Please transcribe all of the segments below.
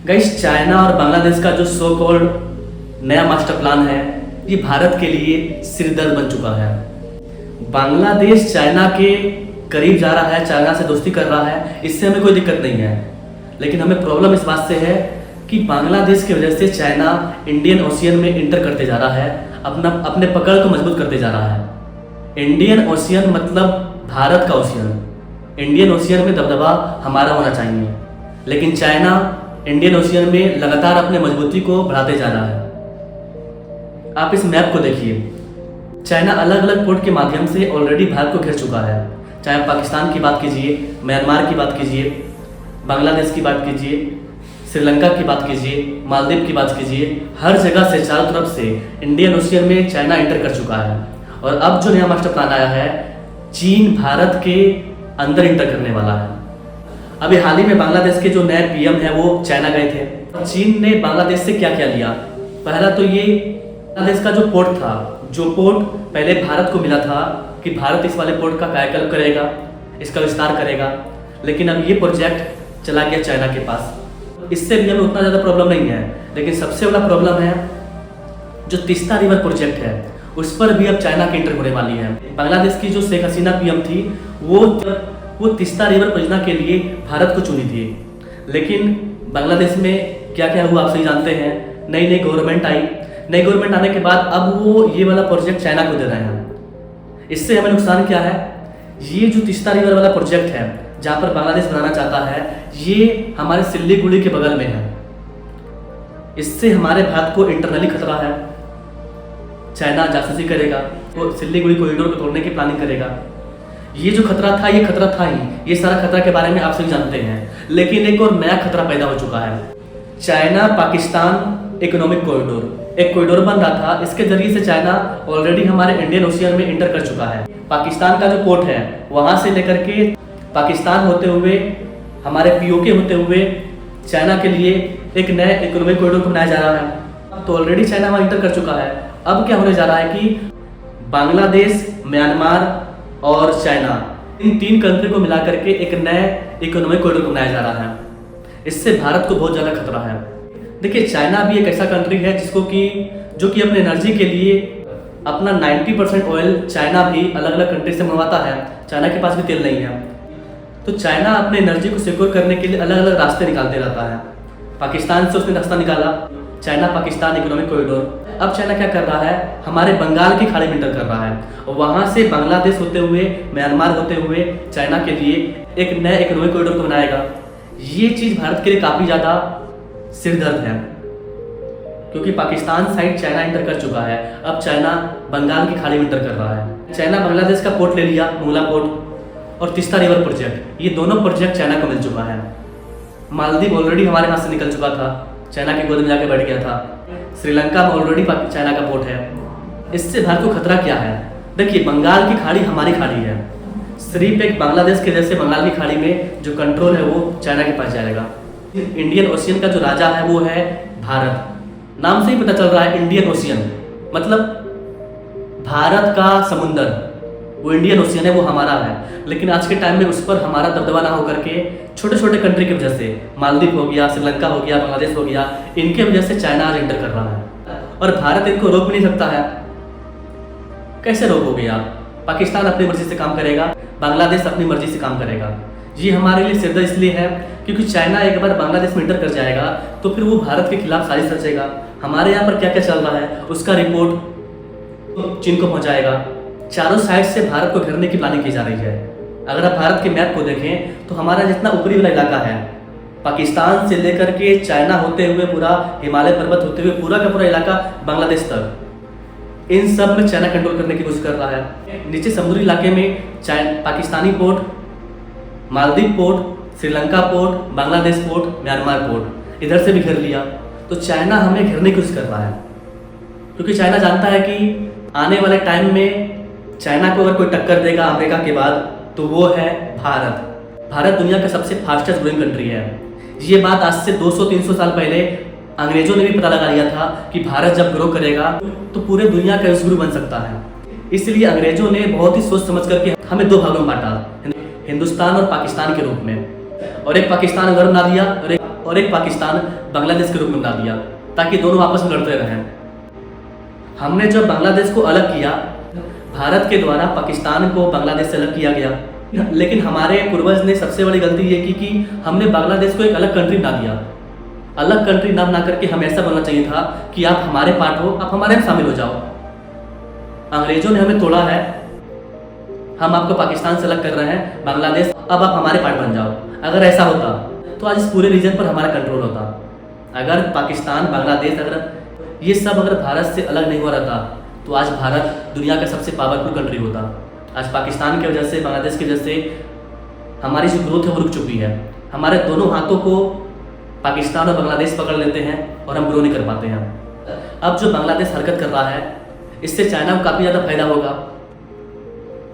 Guys, China और बांग्लादेश का जो सो कॉल्ड नया मास्टर प्लान है, ये भारत के लिए सिरदर्द बन चुका है। बांग्लादेश चाइना के करीब जा रहा है, चाइना से दोस्ती कर रहा है, इससे हमें कोई दिक्कत नहीं है। लेकिन हमें प्रॉब्लम इस बात से है कि बांग्लादेश की वजह से चाइना इंडियन ओशियन में इंटर करते जा रहा है, अपने पकड़ को मजबूत करते जा रहा है। इंडियन ओशियन मतलब भारत का ओशियन। इंडियन ओशियन में दबदबा हमारा होना चाहिए, लेकिन चाइना इंडियन ओशियन में लगातार अपने मजबूती को बढ़ाते जा रहा है। आप इस मैप को देखिए, चाइना अलग अलग पोर्ट के माध्यम से ऑलरेडी भारत को घेर चुका है। चाहे पाकिस्तान की बात कीजिए, म्यांमार की बात कीजिए, बांग्लादेश की बात कीजिए, श्रीलंका की बात कीजिए, मालदीव की बात कीजिए, हर जगह से चारों तरफ से इंडियन ओशियन में चाइना एंटर कर चुका है। और अब जो नया मास्टर प्लान आया है, चीन भारत के अंदर इंटर करने वाला है। अभी हाल ही में बांग्लादेश के जो नए पीएम है वो चाइना गए थे। चीन ने बांग्लादेश से क्या क्या लिया? पहला तो ये बांग्लादेश का जो पोर्ट था, जो पोर्ट पहले भारत को मिला था कि भारत इस वाले पोर्ट का कायाकल्प करेगा, इसका विस्तार करेगा, लेकिन अब ये प्रोजेक्ट चला गया चाइना के पास। इससे भी हमें उतना ज़्यादा प्रॉब्लम नहीं है, लेकिन सबसे बड़ा प्रॉब्लम है जो तीस्ता रिवर प्रोजेक्ट है, उस पर भी अब चाइना की एंटर होने वाली है। बांग्लादेश की जो शेख हसीना पीएम थी, वो तीस्ता रिवर परियोजना के लिए भारत को चुनी थी। लेकिन बांग्लादेश में क्या क्या हुआ आप सही जानते हैं। नई नई गवर्नमेंट आई, नई गवर्नमेंट आने के बाद अब वो ये वाला प्रोजेक्ट चाइना को दे रहे हैं। इससे हमें नुकसान क्या है? ये जो तीस्ता रिवर वाला प्रोजेक्ट है, जहाँ पर बांग्लादेश बनाना चाहता है, ये हमारे सिल्लीगुड़ी के बगल में है। इससे हमारे भारत को इंटरनली खतरा है। चाइना जासूसी करेगा, तो सिल्लीगुड़ी कॉरिडोर को तोड़ने की प्लानिंग करेगा। ये जो खतरा था, ये खतरा था ही, ये सारा खतरा के बारे में आप सभी जानते हैं। लेकिन एक और नया खतरा पैदा हो चुका है। चाइना पाकिस्तान इकोनॉमिक कॉरिडोर, एक कॉरिडोर बन रहा था। इसके जरिए से चाइना ऑलरेडी हमारे इंडियन ओशियन में इंटर कर चुका है। पाकिस्तान का जो पोर्ट है, वहां से लेकर के पाकिस्तान होते हुए, हमारे पीओके होते हुए चाइना के लिए एक नया इकोनॉमिक कॉरिडोर बनाया जा रहा है। तो ऑलरेडी चाइना वहां इंटर कर चुका है। अब क्या होने जा रहा है कि बांग्लादेश, म्यांमार और चाइना, इन तीन कंट्री को मिला करके एक नए इकोनॉमिक कॉरिडोर बनाया जा रहा है। इससे भारत को बहुत ज़्यादा खतरा है। देखिए, चाइना भी एक ऐसा कंट्री है जो कि अपने एनर्जी के लिए अपना 90% ऑयल चाइना भी अलग अलग कंट्री से मंगवाता है। चाइना के पास भी तेल नहीं है, तो चाइना अपने एनर्जी को सिक्योर करने के लिए अलग अलग रास्ते निकालते रहता है। पाकिस्तान से उसने रास्ता निकाला, चाइना पाकिस्तान इकोनॉमिक कॉरिडोर। अब चाइना क्या कर रहा है? हमारे बंगाल की खाड़ी में इंटर कर रहा है, और वहाँ से बांग्लादेश होते हुए, म्यांमार होते हुए चाइना के लिए एक नया इकोनॉमिक कॉरिडोर को बनाएगा। ये चीज़ भारत के लिए काफ़ी ज़्यादा सिरदर्द है, क्योंकि पाकिस्तान साइड चाइना इंटर कर चुका है। अब चाइना बंगाल की खाड़ी में इंटर कर रहा है। चाइना बांग्लादेश का पोर्ट ले लिया, मुंगला पोर्ट, और तीस्ता रिवर प्रोजेक्ट, ये दोनों प्रोजेक्ट चाइना को मिल चुका है। मालदीव ऑलरेडी हमारे हाथ से निकल चुका था, चाइना की गोद में जाके बैठ गया था। श्रीलंका में ऑलरेडी चाइना का पोर्ट है। इससे भारत को खतरा क्या है? देखिए, बंगाल की खाड़ी हमारी खाड़ी है। सिर्फ एक बांग्लादेश के जैसे बंगाल की खाड़ी में जो कंट्रोल है वो चाइना के पास जाएगा। इंडियन ओशियन का जो राजा है वो है भारत। नाम से ही पता चल रहा है, इंडियन ओशियन मतलब भारत का समुंदर, वो इंडियन ओशियन है, वो हमारा है। लेकिन आज के टाइम में उस पर हमारा दबदबा ना होकर के छोटे छोटे कंट्री की वजह से, मालदीव हो गया, श्रीलंका हो गया, बांग्लादेश हो गया, इनके वजह से चाइना आज एंटर कर रहा है। और भारत इनको रोक भी नहीं सकता है। कैसे रोकोगे आप? पाकिस्तान अपनी मर्जी से काम करेगा, बांग्लादेश अपनी मर्जी से काम करेगा। ये हमारे लिए सिरदर्द इसलिए है क्योंकि चाइना एक बार बांग्लादेश में इंटर कर जाएगा तो फिर वो भारत के खिलाफ साजिश रचेगा। हमारे यहाँ पर क्या क्या चल रहा है उसका रिपोर्ट चीन को पहुँचाएगा। चारों साइड से भारत को घेरने की प्लानिंग की जा रही है। अगर आप भारत के मैप को देखें तो हमारा जितना ऊपरी वाला इलाका है, पाकिस्तान से लेकर के चाइना होते हुए, पूरा हिमालय पर्वत होते हुए, पूरा का पूरा इलाका बांग्लादेश तक, इन सब में चाइना कंट्रोल करने की कोशिश कर रहा है। नीचे समुद्री इलाके में Pakistani port, Maldives port, Sri Lanka port, Bangladesh port, Myanmar port, इधर से भी घेर लिया। तो चाइना हमें घेरने की कोशिश कर रहा है, क्योंकि चाइना जानता है कि आने वाले टाइम में चाइना को अगर कोई टक्कर देगा अमेरिका के बाद तो वो है भारत। भारत दुनिया का सबसे फास्टेस्ट ग्रोइंग कंट्री है। ये बात आज से 200-300 साल पहले अंग्रेजों ने भी पता लगा लिया था कि भारत जब ग्रो करेगा तो पूरे दुनिया का विश्व गुरु बन सकता है। इसलिए अंग्रेजों ने बहुत ही सोच समझ करके हमें दो भागों में बांटा, हिंदुस्तान और पाकिस्तान के रूप में। और एक पाकिस्तान अगर बना दिया और एक पाकिस्तान बांग्लादेश के रूप में बना दिया ताकि दोनों आपस में लड़ते रहें। हमने जब बांग्लादेश को अलग किया, भारत के द्वारा पाकिस्तान को बांग्लादेश से अलग किया गया, लेकिन हमारे पूर्वज ने सबसे बड़ी गलती ये की कि हमने बांग्लादेश को एक अलग कंट्री बना दिया। अलग कंट्री नाम ना करके हमें ऐसा बोलना चाहिए था कि आप हमारे पार्ट हो, आप हमारे में शामिल हो जाओ। अंग्रेजों ने हमें तोड़ा है, हम आपको पाकिस्तान से अलग कर रहे हैं, बांग्लादेश, अब आप हमारे पार्ट बन जाओ। अगर ऐसा होता तो आज इस पूरे रीजन पर हमारा कंट्रोल होता। अगर पाकिस्तान, बांग्लादेश, अगर ये सब अगर भारत से अलग नहीं हो रहा था तो आज भारत दुनिया का सबसे पावरफुल कंट्री होता। आज पाकिस्तान की वजह से, बांग्लादेश की वजह से हमारी जो ग्रोथ है वो रुक चुकी है। हमारे दोनों हाथों को पाकिस्तान और बांग्लादेश पकड़ लेते हैं और हम ग्रो नहीं कर पाते हैं। अब जो बांग्लादेश हरकत कर रहा है, इससे चाइना को काफ़ी ज़्यादा फायदा होगा।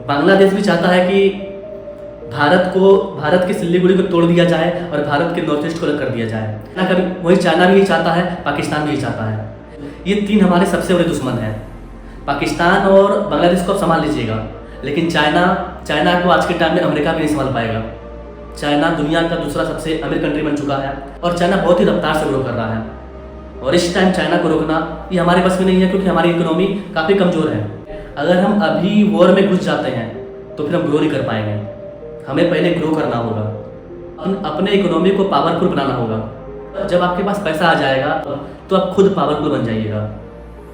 बांग्लादेश भी चाहता है कि भारत की सिल्लीगुड़ी को तोड़ दिया जाए और भारत के नॉर्थ ईस्ट को अलग कर दिया जाए ना। कभी वही चाइना भी चाहता है, पाकिस्तान भी चाहता है। ये तीन हमारे सबसे बड़े दुश्मन हैं। पाकिस्तान और बांग्लादेश को आप संभाल लीजिएगा, लेकिन चाइना को आज के टाइम में अमेरिका भी नहीं संभाल पाएगा। चाइना दुनिया का दूसरा सबसे अमीर कंट्री बन चुका है और चाइना बहुत ही रफ्तार से ग्रो कर रहा है। और इस टाइम चाइना को रोकना ये हमारे पास में नहीं है, क्योंकि हमारी इकोनॉमी काफ़ी कमज़ोर है। अगर हम अभी वॉर में घुस जाते हैं तो फिर हम ग्रो नहीं कर पाएंगे। हमें पहले ग्रो करना होगा, अपने इकोनॉमी को पावरफुल बनाना होगा। जब आपके पास पैसा आ जाएगा तो आप खुद पावरफुल बन जाइएगा।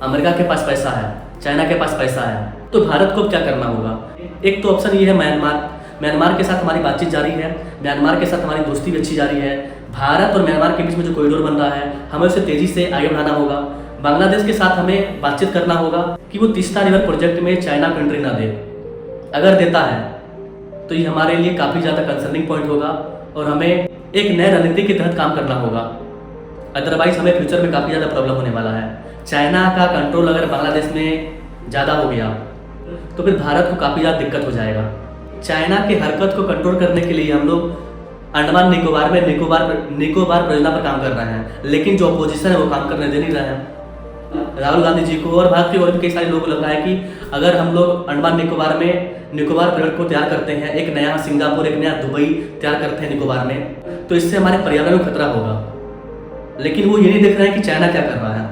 अमेरिका के पास पैसा है, चाइना के पास पैसा है, तो भारत को क्या करना होगा? एक तो ऑप्शन ये है म्यांमार के साथ हमारी बातचीत जारी है, म्यांमार के साथ हमारी दोस्ती भी अच्छी जारी है। भारत और म्यांमार के बीच में जो कॉरिडोर बन रहा है, हमें उसे तेज़ी से आगे बढ़ाना होगा। बांग्लादेश के साथ हमें बातचीत करना होगा कि वो तीस्ता रिवर प्रोजेक्ट में चाइना कंट्री ना दे। अगर देता है तो ये हमारे लिए काफ़ी ज़्यादा कंसर्निंग पॉइंट होगा और हमें एक नए रणनीति के तहत काम करना होगा। अदरवाइज हमें फ्यूचर में काफ़ी ज़्यादा प्रॉब्लम होने वाला है। चाइना का कंट्रोल अगर बांग्लादेश में ज़्यादा हो गया तो फिर भारत को काफ़ी ज़्यादा दिक्कत हो जाएगा। चाइना की हरकत को कंट्रोल करने के लिए हम लोग अंडमान निकोबार में निकोबार परियोजना पर काम कर रहे हैं, लेकिन जो अपोजिशन है वो काम करने दे नहीं रहे हैं। राहुल गांधी जी को और भारत के और भी कई सारे लोगों को लग रहा है कि अगर हम लोग अंडमान निकोबार में निकोबार प्रोजेक्ट को तैयार करते हैं, एक नया सिंगापुर, एक नया दुबई तैयार करते हैं निकोबार में, तो इससे हमारे पर्यावरण को खतरा होगा। लेकिन वो ये नहीं देख रहे हैं कि चाइना क्या कर रहा है।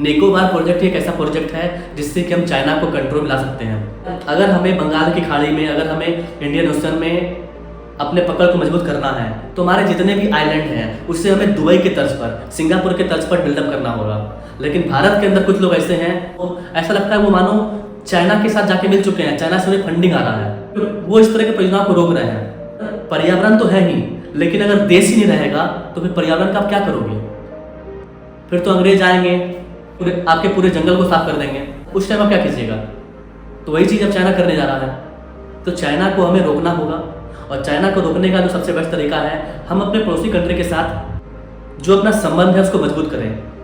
निकोबार प्रोजेक्ट एक ऐसा प्रोजेक्ट है जिससे कि हम चाइना को कंट्रोल में ला सकते हैं। अगर हमें बंगाल की खाड़ी में, अगर हमें इंडियन ओशन में अपने पकड़ को मजबूत करना है तो हमारे जितने भी आइलैंड हैं उससे हमें दुबई के तर्ज पर, सिंगापुर के तर्ज पर बिल्डअप करना होगा। लेकिन भारत के अंदर कुछ लोग ऐसे हैं, ऐसा लगता है वो मानो चाइना के साथ जाके मिल चुके हैं, चाइना से उन्हें फंडिंग आ रहा है, वो इस तरह की परियोजनाओं को रोक रहे हैं। पर्यावरण तो है ही, लेकिन अगर देश ही नहीं रहेगा तो फिर पर्यावरण का आप क्या करोगे? फिर तो अंग्रेज आएंगे, आपके पूरे जंगल को साफ कर देंगे, उस टाइम आप क्या कीजिएगा? तो वही चीज़ अब चाइना करने जा रहा है। तो चाइना को हमें रोकना होगा, और चाइना को रोकने का जो सबसे बेस्ट तरीका है, हम अपने पड़ोसी कंट्री के साथ जो अपना संबंध है उसको मजबूत करें।